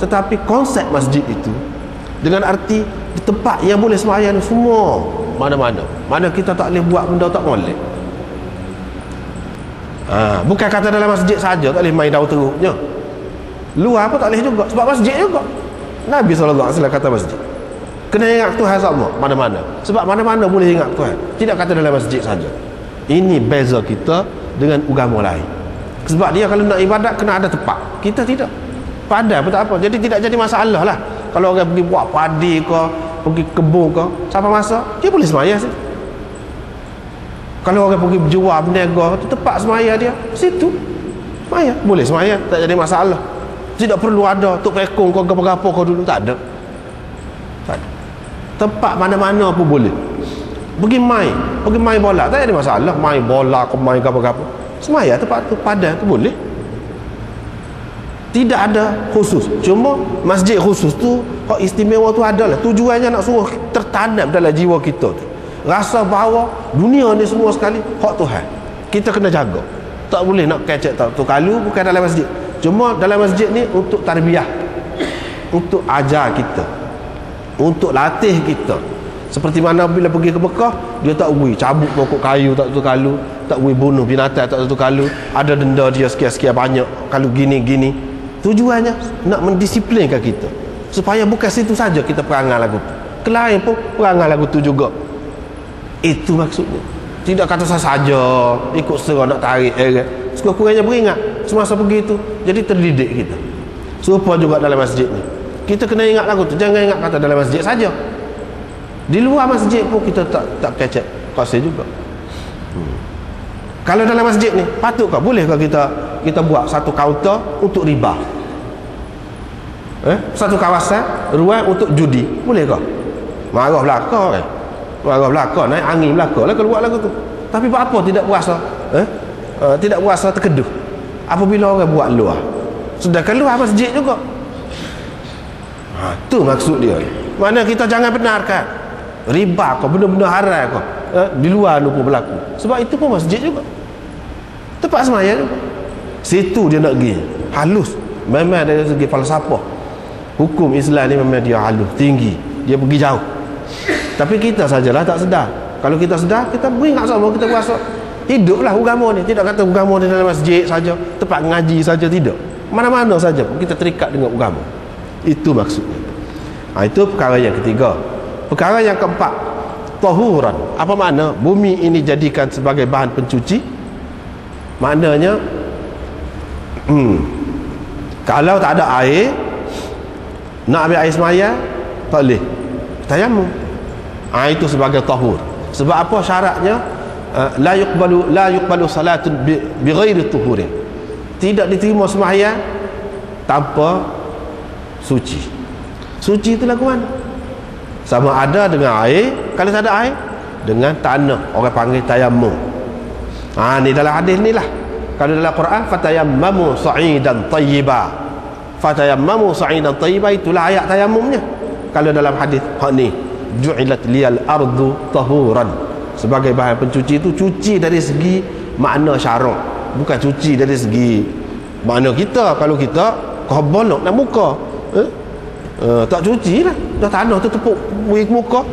Tetapi konsep masjid itu dengan arti di tempat yang boleh sembahyang semua, mana-mana. Mana kita tak boleh buat benda tak boleh. Bukan kata dalam masjid saja tak boleh main daun teruknya. Luar pun tak boleh juga, sebab masjid juga. Nabi SAW kata masjid kena ingat Tuhan sama mana-mana, sebab mana-mana boleh ingat Tuhan, tidak kata dalam masjid saja. Ini beza kita dengan agama lain. Sebab dia kalau nak ibadat kena ada tempat, kita tidak. Padahal pun tak apa, jadi tidak jadi masalah lah. Kalau orang pergi buat padi ke, pergi kebun ke, siapa masa dia boleh semaya sih. Kalau orang pergi berjual berniaga, tempat semaya dia situ, semaya boleh semaya, tak jadi masalah. Tidak perlu ada tok pekong ke apa-apa kau dulu, tak ada. Tak ada. Tempat mana-mana pun boleh. Pergi main bola, tak ada masalah. Main bola ke main apa-apa, semaya tempat tu, padan tu boleh. Tidak ada khusus. Cuma masjid khusus tu, hak istimewa tu adalah tujuannya nak suruh tertanam dalam jiwa kita tu rasa bahawa dunia ni semua sekali hak Tuhan. Kita kena jaga. Tak boleh nak kecek tak tu kalau bukan dalam masjid. Cuma dalam masjid ni untuk tarbiyah, untuk ajar kita, untuk latih kita. Seperti mana bila pergi ke Mekah, dia tak boleh cabut pokok kayu tak tu kalau, tak boleh bunuh binatang tak tu kalau, ada denda dia sekian-sekian banyak kalau gini-gini. Tujuannya nak mendisiplinkan kita supaya bukan situ saja kita perangai lagu tu, kelain pun perangai lagu tu juga. Itu maksudnya. Tidak kata saja ikut serah nak tarik sekurang-kurangnya beringat semasa pergi tu, jadi terdidik kita. Serupa juga dalam masjid ni, kita kena ingat lagu tu, jangan ingat kata dalam masjid saja. Di luar masjid pun kita tak kecek kasih juga. Kalau dalam masjid ni patutkah, bolehkah kita buat satu kaunter untuk riba, satu kawasan ruang untuk judi, bolehkah? Marah belaka marah belaka, naik angin belaka lah kalau buat lagu tu. Tapi apa tidak puasa, tidak puasa terkeduh apabila orang buat luar, sedangkan luar masjid juga. Tu maksud dia. Mana kita jangan benarkan riba kau, benda-benda haram kau di luar tu pun berlaku, sebab itu pun masjid juga, tempat sembahyang juga. Situ dia nak pergi halus. Memang dari segi falsafah hukum Islam ni memang dia halus, tinggi, dia pergi jauh. Tapi kita sajalah tak sedar. Kalau kita sedar, kita beringat sama, kita puasa. Hiduplah agama ni. Tidak kata agama ni dalam masjid saja, tempat ngaji saja, tidak. Mana-mana saja kita terikat dengan agama. Itu maksudnya. Itu perkara yang ketiga. Perkara yang keempat, tahuran. Apa makna bumi ini jadikan sebagai bahan pencuci? Maknanya kalau tak ada air, nak ambil air sembahyang tak boleh, tayamum. Itu sebagai tahur. Sebab apa syaratnya? La yuqbalu salatun bi ghairi tuhurin. Tidak diterima sembahyang tanpa suci. Suci itu lagu mana? Sama ada dengan air, kalau tak ada air dengan tanah, orang panggil tayammum. Ni dalam hadis ni lah. Kalau dalam Quran fatayammamu sa'idan tayyiba, fatayammamu sa'idan tayyiba, itulah ayat tayammumnya. Kalau dalam hadis ni ju'ilat liyal ardu tahuran, sebagai bahan pencuci, itu cuci dari segi makna syarak, bukan cuci dari segi makna kita. Kalau kita kebolok nak muka, tak cuci lah, dah tanah tu tepuk muka.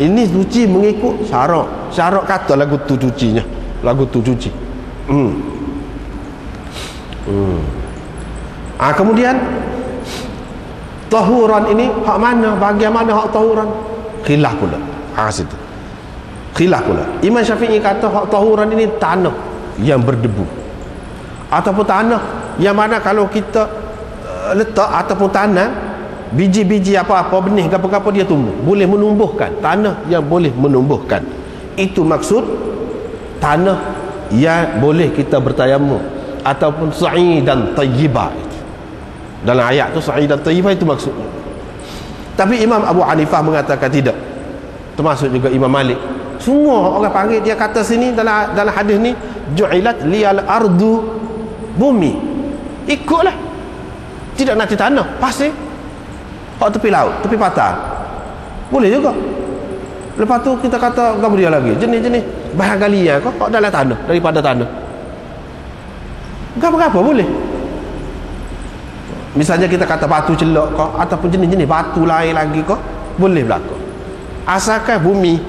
Ini cuci mengikut syarak. Syarak kata lagu tu cucinya, lagu tu cuci. Kemudian tahuran ini hak mana, bahagian mana hak tahuran? Khilaf pula. Situ khilaf pula. Imam Syafi'i kata hak tahuran ini tanah yang berdebu, ataupun tanah yang mana kalau kita letak ataupun tanam biji-biji apa-apa, benih apa-apa, dia tumbuh, boleh menumbuhkan. Tanah yang boleh menumbuhkan, itu maksud tanah yang boleh kita bertayamum, ataupun sa'idan tayyibah. Dalam ayat tu sa'idan tayyibah itu maksudnya. Tapi Imam Abu Hanifah mengatakan tidak, termasuk juga Imam Malik. Semua orang panggil, dia kata sini dalam hadis ni ju'ilat liyal ardu, bumi ikutlah, tidak nanti tanah pasir, hak tepi laut, tepi pantai, boleh juga. Lepas tu kita kata apa dia lagi, jenis-jenis bahan galian kau hak dalam tanah, daripada tanah, apa boleh. Misalnya kita kata batu celok kau ataupun jenis-jenis batu lain lagi kau, boleh berlaku. Asalkan bumi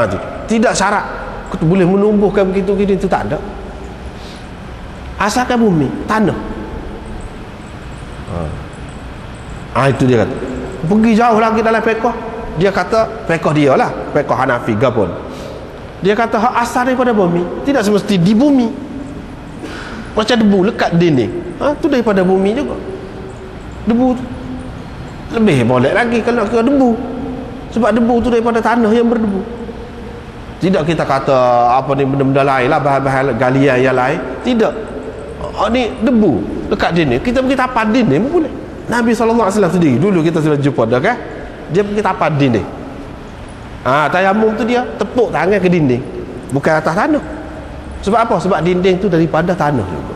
tu tidak syarat boleh menumbuhkan begitu itu tak ada. Asalkan bumi, tanah. Itu dia kata. Pergi jauh lagi dalam fiqh. Dia kata fiqh dia lah, fiqh Hanafi gapun. Dia kata hak asal daripada bumi, tidak semesti di bumi. Macam debu lekat dinding. Tu daripada bumi juga. Debu tu lebih boleh lagi kalau kira debu. Sebab debu tu daripada tanah yang berdebu. Tidak kita kata apa ni benda-benda lain lah, bahan-bahan galian yang lain. Tidak. Ni debu dekat dinding. Kita pergi tapak dinding pun boleh. Nabi SAW sendiri dulu kita sudah jumpa dah kan, dia pergi tapak dinding. Tayamum tu dia tepuk tangan ke dinding, bukan atas tanah. Sebab apa? Sebab dinding tu daripada tanah juga,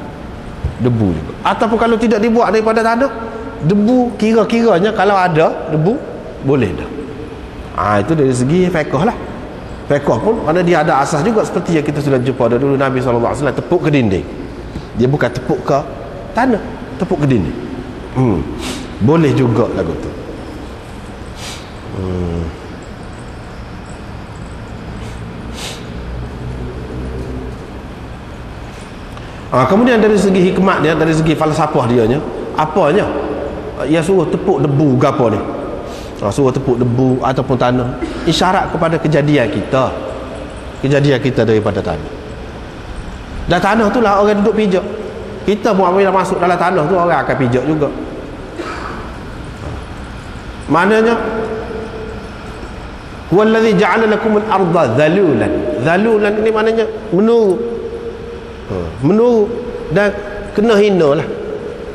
debu juga. Ataupun kalau tidak dibuat daripada tanah, debu kira-kiranya kalau ada debu boleh dah. Itu dari segi fiqh lah. Fiqh pun kerana dia ada asas juga, seperti yang kita sudah jumpa dah dulu. Nabi SAW tepuk ke dinding, dia bukan tepuk ke tanah, tepuk ke dinding. Boleh juga lagu tu. Kemudian dari segi hikmat dia, dari segi falsafah dia nya, apanya ia suruh tepuk debu ke apa ni? Suruh tepuk debu ataupun tanah, isyarat kepada kejadian kita daripada tanah. Dan tanah tu lah orang duduk pijak. Kita pun apabila masuk dalam tanah tu, orang akan pijak juga. Maknanya huwallazi ja'ala lakumul arda dhalulan. Dhalulan ini maknanya menurut dan kena hina lah.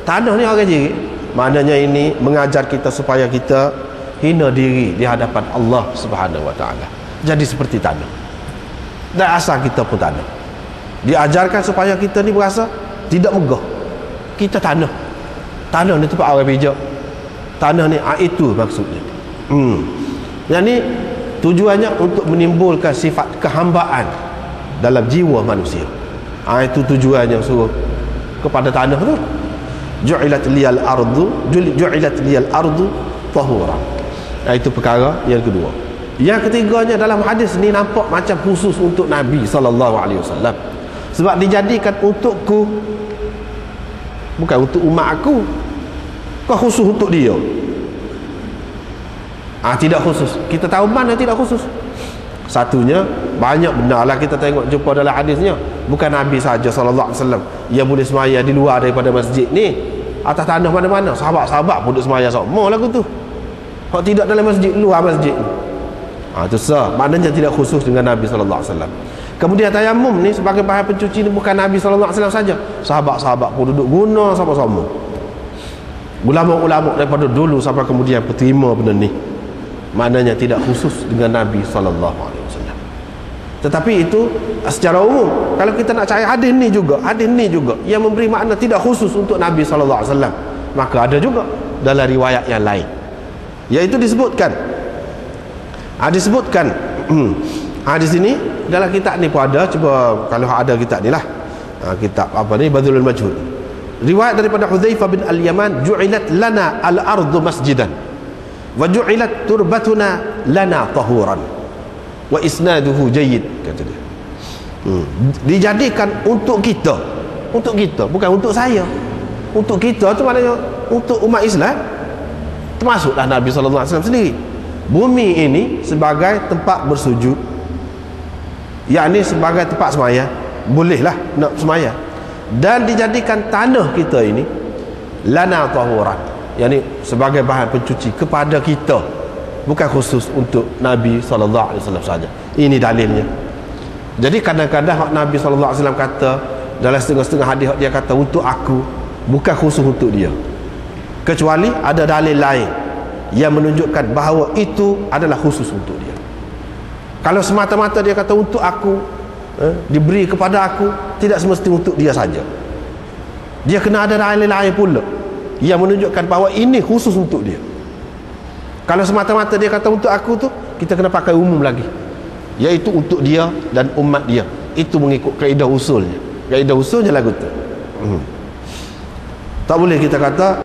Tanah ni orang jerit, maknanya ini mengajar kita supaya kita hina diri di hadapan Allah Subhanahu wa taala. Jadi seperti tanah. Dan asal kita pun tanah. Diajarkan supaya kita ni berasa tidak megah. Kita tanah. Tanah ni tempat orang pijak. Tanah ni itu maksudnya. Yang ni tujuannya untuk menimbulkan sifat kehambaan dalam jiwa manusia. Itu tujuannya suruh kepada tanah tu. Ju'ilat liyal ardu tahura. Itu perkara yang kedua. Yang ketiganya, dalam hadis ni nampak macam khusus untuk Nabi SAW. Sebab dijadikan untukku, bukan untuk umat aku. Kau khusus untuk dia. Tidak khusus. Kita tahu mana tidak khusus. Satunya, banyak benda lah kita tengok jumpa dalam hadisnya. Bukan Nabi saja SAW yang boleh semaya di luar daripada masjid ni, atas tanah mana-mana. Sahabat-sahabat pun duduk semaya semua lagu tu. Kalau tidak dalam masjid, luar masjid ni. Itu sah. Maknanya tidak khusus dengan Nabi SAW. Kemudian tayamum ni sebagai bahan pencuci ni bukan Nabi SAW saja. Sahabat-sahabat pun duduk guna sama-sama. Ulama-ulama daripada dulu sampai kemudian terima benda ni. Maknanya tidak khusus dengan Nabi SAW. Tetapi itu secara umum. Kalau kita nak cari hadis ni juga yang memberi makna tidak khusus untuk Nabi SAW, maka ada juga dalam riwayat yang lain, iaitu disebutkan hadis ini dalam kitab ni pun ada. Cuba kalau ada kitab ni lah, kitab apa ni, Badlul Majhud. Riwayat daripada Hudzaifah bin Al-Yaman, ju'ilat lana al-ardu masjidan wa ju'ilat turbatuna lana tahuran wa isnaduhu jayyid, kata dia. Dijadikan untuk kita, bukan untuk saya. Untuk kita tu maknanya untuk umat Islam, termasuklah Nabi SAW sendiri. Bumi ini sebagai tempat bersujud, yakni sebagai tempat semaya, bolehlah nak semaya. Dan dijadikan tanah kita ini lana tahuran, yakni sebagai bahan pencuci kepada kita, bukan khusus untuk Nabi SAW saja. Ini dalilnya. Jadi kadang-kadang Nabi SAW kata dalam setengah-setengah hadis, dia kata untuk aku, bukan khusus untuk dia, kecuali ada dalil lain yang menunjukkan bahawa itu adalah khusus untuk dia. Kalau semata-mata dia kata untuk aku, diberi kepada aku, tidak semestinya untuk dia saja. Dia kena ada dalil lain pula yang menunjukkan bahawa ini khusus untuk dia. Kalau semata-mata dia kata untuk aku tu, kita kena pakai umum lagi, iaitu untuk dia dan umat dia. Itu mengikut kaedah usulnya lagu tu. Tak boleh kita kata